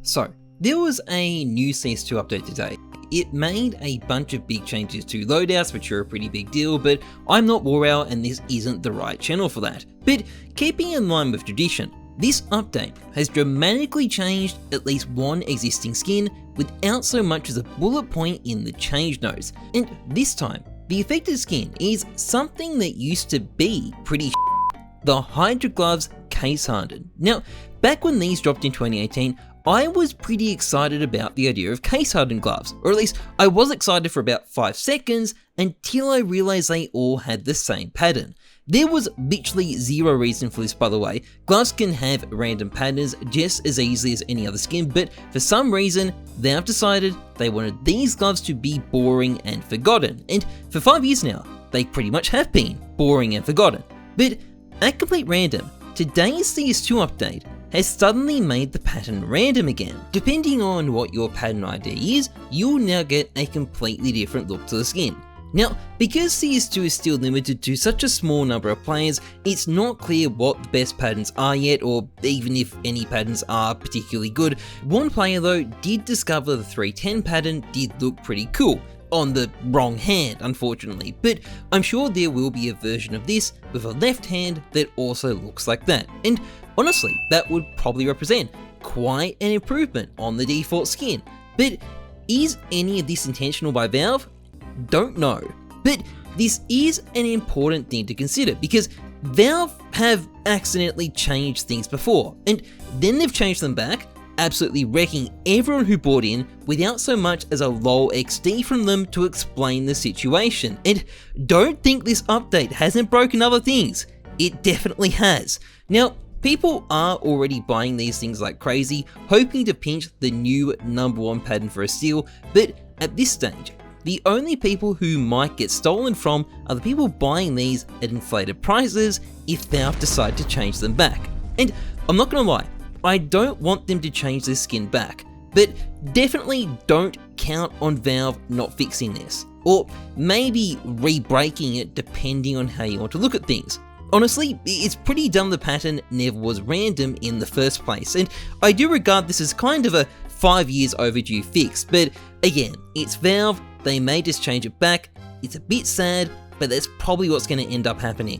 So, there was a new CS2 update today. It made a bunch of big changes to loadouts, which are a pretty big deal, but I'm not War and this isn't the right channel for that. But keeping in line with tradition, this update has dramatically changed at least one existing skin without so much as a bullet point in the change notes. And this time, the affected skin is something that used to be pretty the Hydra Gloves Case Hardened. Now, back when these dropped in 2018, I was pretty excited about the idea of case hardened gloves, or at least I was excited for about 5 seconds until I realized they all had the same pattern. There was literally zero reason for this, by the way. Gloves can have random patterns just as easily as any other skin, but for some reason, they have decided they wanted these gloves to be boring and forgotten. And for 5 years now, they pretty much have been boring and forgotten. But at complete random, today's CS2 update has suddenly made the pattern random again. Depending on what your pattern ID is, you'll now get a completely different look to the skin. Now, because CS2 is still limited to such a small number of players, it's not clear what the best patterns are yet, or even if any patterns are particularly good. One player though did discover the 310 pattern did look pretty cool. On the wrong hand, unfortunately, but I'm sure there will be a version of this with a left hand that also looks like that. And honestly, that would probably represent quite an improvement on the default skin. But is any of this intentional by Valve? Don't know. But this is an important thing to consider because Valve have accidentally changed things before, and then they've changed them back, absolutely wrecking everyone who bought in without so much as a lol XD from them to explain the situation. And don't think this update hasn't broken other things. It definitely has. Now, people are already buying these things like crazy, hoping to pinch the new #1 pattern for a steal, but at this stage, the only people who might get stolen from are the people buying these at inflated prices if Valve decide to change them back. And I'm not gonna lie, I don't want them to change this skin back, but definitely don't count on Valve not fixing this, or maybe re-breaking it depending on how you want to look at things. Honestly, it's pretty dumb the pattern never was random in the first place, and I do regard this as kind of a 5 years overdue fix, but again, it's Valve, they may just change it back. It's a bit sad, but that's probably what's going to end up happening.